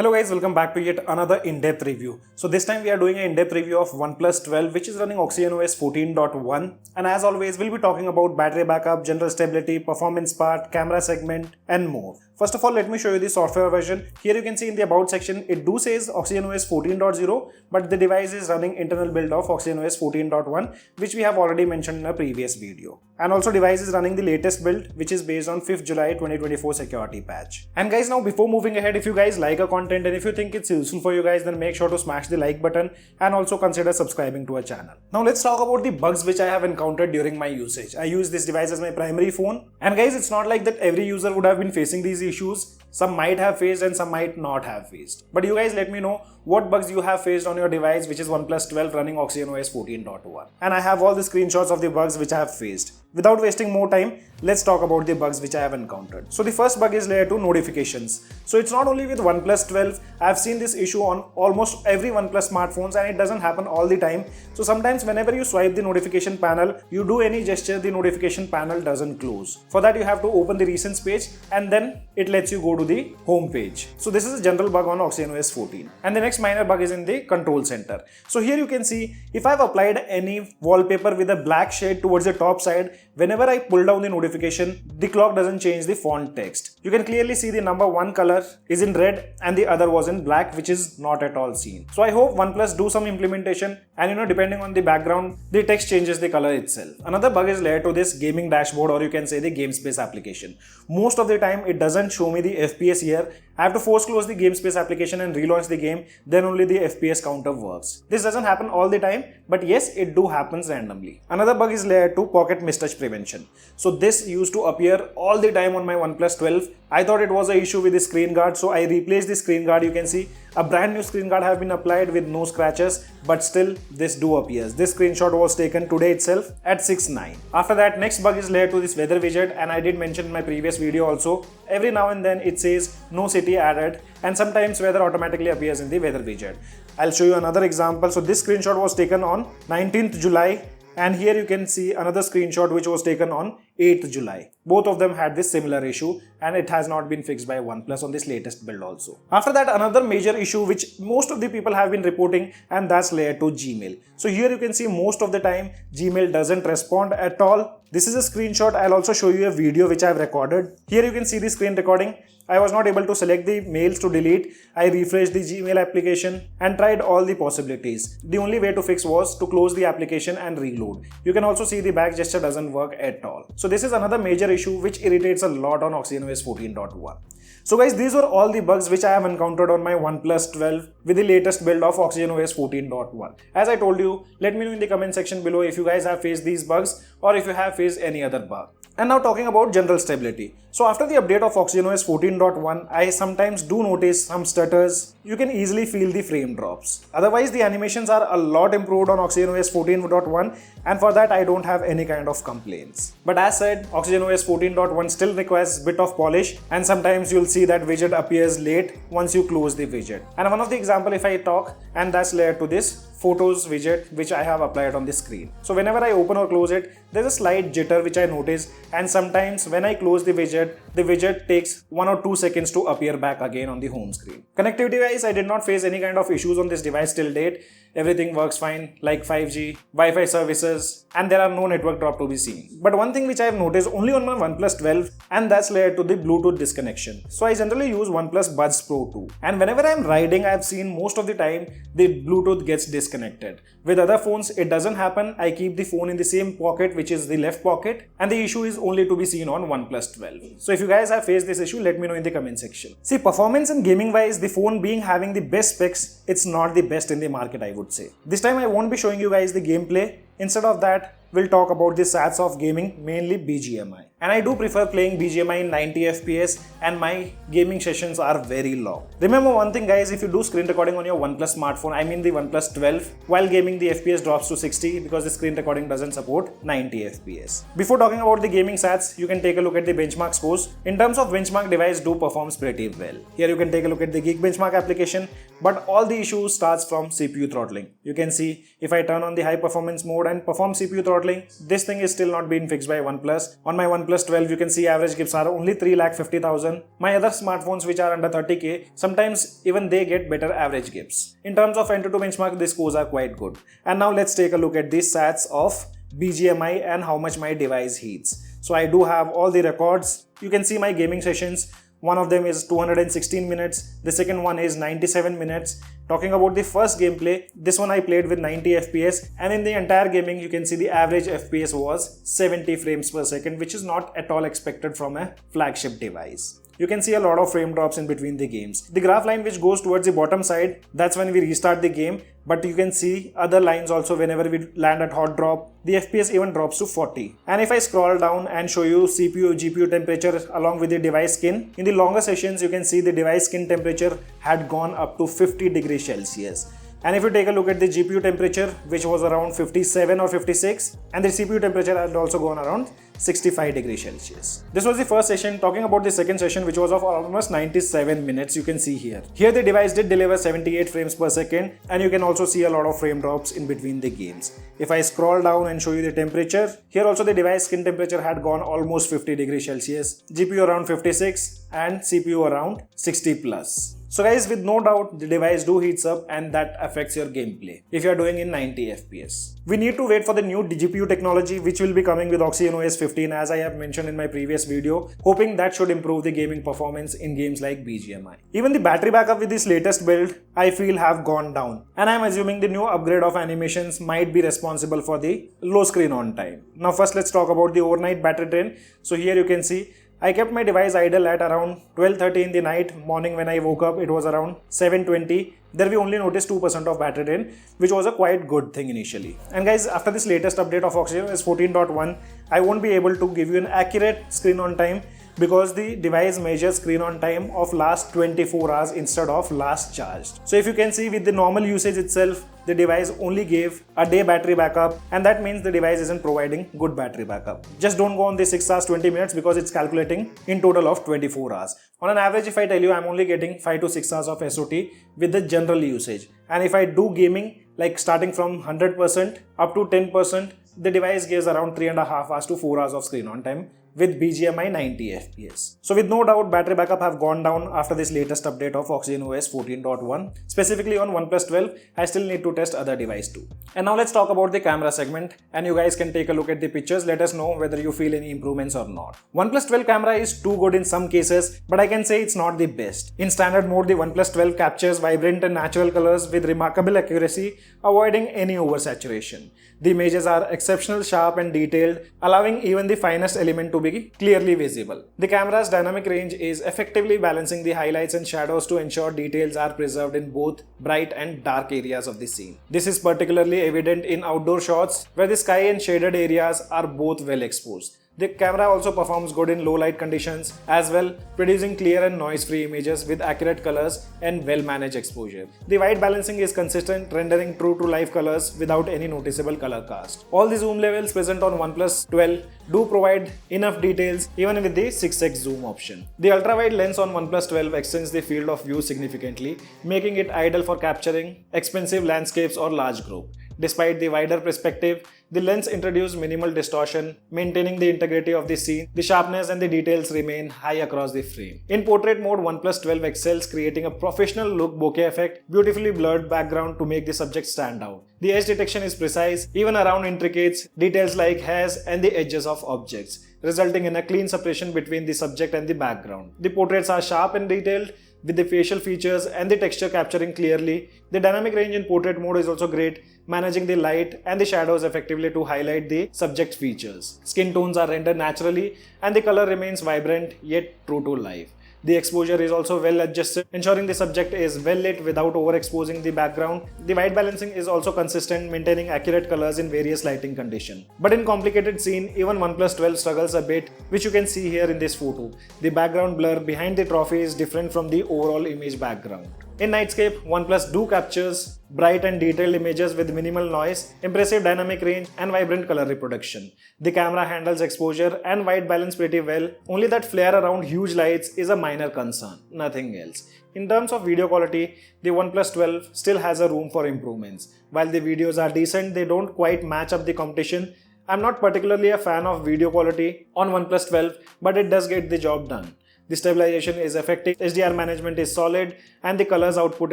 Hello guys, welcome back to yet another in-depth review. So this time we are doing an in-depth review of OnePlus 12 which is running OxygenOS 14.1, and as always we'll be talking about battery backup, general stability, performance part, camera segment and more. First of all, let me show you the software version. Here you can see in the about section it do says OxygenOS 14.0, but the device is running internal build of OxygenOS 14.1 which we have already mentioned in a previous video. And also device is running the latest build which is based on 5th July 2024 security patch. And guys, now before moving ahead, if you guys like a content and if you think it's useful for you guys, then make sure to smash the like button and also consider subscribing to our channel. Now let's talk about the bugs which I have encountered during my usage. I use this device as my primary phone, and guys, it's not like that every user would have been facing these issues. Some might have faced and some might not have faced. But you guys let me know what bugs you have faced on your device which is OnePlus 12 running OxygenOS 14.1. And I have all the screenshots of the bugs which I have faced. Without wasting more time, let's talk about the bugs which I have encountered. So the first bug is layer 2 notifications. So it's not only with OnePlus 12, I've seen this issue on almost every OnePlus smartphones, and it doesn't happen all the time. So sometimes whenever you swipe the notification panel, you do any gesture, the notification panel doesn't close. For that you have to open the recents page and then it lets you go to the home page. So this is a general bug on OxygenOS 14. And the next minor bug is in the control center. So here you can see if I've applied any wallpaper with a black shade towards the top side, whenever I pull down the notification, the clock doesn't change the font text. You can clearly see the number 1 color is in red and the other was in black, which is not at all seen. So I hope OnePlus do some implementation, and depending on the background, the text changes the color itself. Another bug is layered to this gaming dashboard, or you can say the GameSpace application. Most of the time it doesn't show me the FPS here. I have to force close the GameSpace application and relaunch the game, then only the FPS counter works. This doesn't happen all the time, but yes, it do happens randomly. Another bug is layer 2 pocket mistouch prevention. So this used to appear all the time on my OnePlus 12. I thought it was an issue with the screen guard, so I replaced the screen guard. You can see a brand new screen guard have been applied with no scratches, but still this do appears. This screenshot was taken today itself at 6:09. After that, next bug is layered to this weather widget, and I did mention in my previous video also, every now and then it says no city added, and sometimes weather automatically appears in the weather widget. I'll show you another example. So this screenshot was taken on 19th July. And here you can see another screenshot which was taken on 8th July. Both of them had this similar issue, and it has not been fixed by OnePlus on this latest build also. After that, another major issue which most of the people have been reporting, and that's layer 2 Gmail. So here you can see most of the time Gmail doesn't respond at all. This is a screenshot. I'll also show you a video which I've recorded. Here you can see the screen recording. I was not able to select the mails to delete. I refreshed the Gmail application and tried all the possibilities. The only way to fix was to close the application and reload. You can also see the back gesture doesn't work at all. So this is another major issue which irritates a lot on OxygenOS 14.1. So guys, these were all the bugs which I have encountered on my OnePlus 12 with the latest build of OxygenOS 14.1. As I told you, let me know in the comment section below if you guys have faced these bugs or if you have faced any other bug. And now talking about general stability. So after the update of OxygenOS 14.1, I sometimes do notice some stutters. You can easily feel the frame drops. Otherwise, the animations are a lot improved on OxygenOS 14.1, and for that I don't have any kind of complaints. But as said, OxygenOS 14.1 still requires a bit of polish, and sometimes you'll see that widget appears late once you close the widget. And one of the example if I talk, and that's layered to this photos widget which I have applied on the screen. So whenever I open or close it, there's a slight jitter which I notice, and sometimes when I close the widget takes 1 or 2 seconds to appear back again on the home screen. Connectivity wise, I did not face any kind of issues on this device till date. Everything works fine, like 5G, Wi-Fi services, and there are no network drop to be seen. But one thing which I have noticed only on my OnePlus 12, and that's layered to the Bluetooth disconnection. So I generally use OnePlus Buds Pro 2, and whenever I'm riding, I've seen most of the time the Bluetooth gets disconnected. With other phones, it doesn't happen. I keep the phone in the same pocket, which is the left pocket, and the issue is only to be seen on OnePlus 12. So if you guys have faced this issue, let me know in the comment section. See, performance and gaming wise, the phone being having the best specs, it's not the best in the market, I would say. This time I won't be showing you guys the gameplay. Instead of that, we'll talk about the stats of gaming, mainly BGMI. And I do prefer playing BGMI in 90 FPS, and my gaming sessions are very long. Remember one thing guys, if you do screen recording on your OnePlus smartphone, I mean the OnePlus 12, while gaming the FPS drops to 60 because the screen recording doesn't support 90 FPS. Before talking about the gaming stats, you can take a look at the benchmark scores. In terms of benchmark, device do performs pretty well. Here you can take a look at the Geek Benchmark application, But all the issues starts from CPU throttling. You can see if I turn on the high performance mode and perform CPU throttling, this thing is still not being fixed by OnePlus. On my OnePlus 12, you can see average gips are only 3,50,000. My other smartphones which are under 30k, sometimes even they get better average gips. In terms of AnTuTu benchmark, the scores are quite good. And now let's take a look at the stats of BGMI and how much my device heats. So I do have all the records. You can see my gaming sessions. One of them is 216 minutes. The second one is 97 minutes. Talking about the first gameplay, this one I played with 90 FPS, and in the entire gaming you can see the average FPS was 70 frames per second, which is not at all expected from a flagship device. You can see a lot of frame drops in between the games. The graph line which goes towards the bottom side, that's when we restart the game, but you can see other lines also whenever we land at hot drop, the FPS even drops to 40. And if I scroll down and show you CPU, GPU temperature along with the device skin, in the longer sessions you can see the device skin temperature had gone up to 50 degrees Celsius. And if you take a look at the GPU temperature, which was around 57 or 56, and the CPU temperature had also gone around 65 degrees Celsius. This was the first session. Talking about the second session, which was of almost 97 minutes, you can see here. Here the device did deliver 78 frames per second, and you can also see a lot of frame drops in between the games. If I scroll down and show you the temperature, here also the device skin temperature had gone almost 50 degrees Celsius, GPU around 56 and CPU around 60 plus. So guys, with no doubt, the device do heats up and that affects your gameplay if you are doing in 90 FPS. We need to wait for the new GPU technology which will be coming with OxygenOS 15, as I have mentioned in my previous video, hoping that should improve the gaming performance in games like BGMI. Even the battery backup with this latest build, I feel have gone down, and I am assuming the new upgrade of animations might be responsible for the low screen on time. Now first let's talk about the overnight battery drain. So here you can see I kept my device idle at around 12:30 in the night. Morning when I woke up, it was around 7:20. There we only noticed 2% of battery drain, which was a quite good thing initially. And guys, after this latest update of OxygenOS 14.1, I won't be able to give you an accurate screen on time because the device measures screen on time of last 24 hours instead of last charged. So if you can see, with the normal usage itself, the device only gave a day battery backup, and that means the device isn't providing good battery backup. Just don't go on the 6 hours 20 minutes because it's calculating in total of 24 hours. On an average, if I tell you, I'm only getting 5 to 6 hours of SOT with the general usage. And if I do gaming, like starting from 100% up to 10%, the device gives around 3.5 hours to 4 hours of screen on time with BGMI 90 FPS. So with no doubt, battery backup have gone down after this latest update of OxygenOS 14.1. Specifically on OnePlus 12, I still need to test other device too. And now let's talk about the camera segment, and you guys can take a look at the pictures. Let us know whether you feel any improvements or not. OnePlus 12 camera is too good in some cases, but I can say it's not the best. In standard mode, the OnePlus 12 captures vibrant and natural colors with remarkable accuracy, avoiding any oversaturation. The images are exceptional, sharp and detailed, allowing even the finest element to be clearly visible. The camera's dynamic range is effectively balancing the highlights and shadows to ensure details are preserved in both bright and dark areas of the scene. This is particularly evident in outdoor shots where the sky and shaded areas are both well exposed. The camera also performs good in low light conditions as well, producing clear and noise-free images with accurate colors and well-managed exposure. The white balancing is consistent, rendering true to life colors without any noticeable color cast. All the zoom levels present on OnePlus 12 do provide enough details even with the 6x zoom option. The ultra-wide lens on OnePlus 12 extends the field of view significantly, making it ideal for capturing expensive landscapes or large group. Despite the wider perspective, the lens introduces minimal distortion, maintaining the integrity of the scene. The sharpness and the details remain high across the frame. In portrait mode, OnePlus 12 excels, creating a professional look bokeh effect, beautifully blurred background to make the subject stand out. The edge detection is precise, even around intricate details like hairs and the edges of objects, resulting in a clean separation between the subject and the background. The portraits are sharp and detailed, with the facial features and the texture capturing clearly. The dynamic range in portrait mode is also great, managing the light and the shadows effectively to highlight the subject features. Skin tones are rendered naturally and the color remains vibrant yet true to life. The exposure is also well adjusted, ensuring the subject is well lit without overexposing the background. The white balancing is also consistent, maintaining accurate colors in various lighting conditions. But in complicated scene, even OnePlus 12 struggles a bit, which you can see here in this photo. The background blur behind the trophy is different from the overall image background. In nightscape, OnePlus do captures bright and detailed images with minimal noise, impressive dynamic range and vibrant color reproduction. The camera handles exposure and white balance pretty well, only that flare around huge lights is a minor concern, nothing else. In terms of video quality, the OnePlus 12 still has a room for improvements. While the videos are decent, they don't quite match up the competition. I'm not particularly a fan of video quality on OnePlus 12, but it does get the job done. The stabilization is effective, HDR management is solid, and the colors output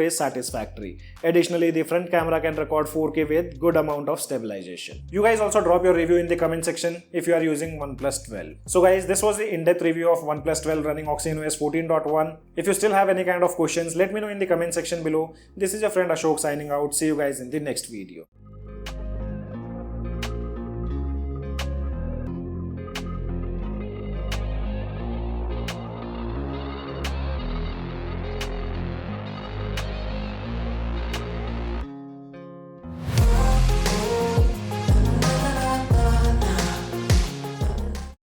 is satisfactory. Additionally, the front camera can record 4K with good amount of stabilization. You guys also drop your review in the comment section if you are using OnePlus 12. So guys, this was the in-depth review of OnePlus 12 running OxygenOS 14.1. If you still have any kind of questions, let me know in the comment section below. This is your friend Ashok signing out. See you guys in the next video.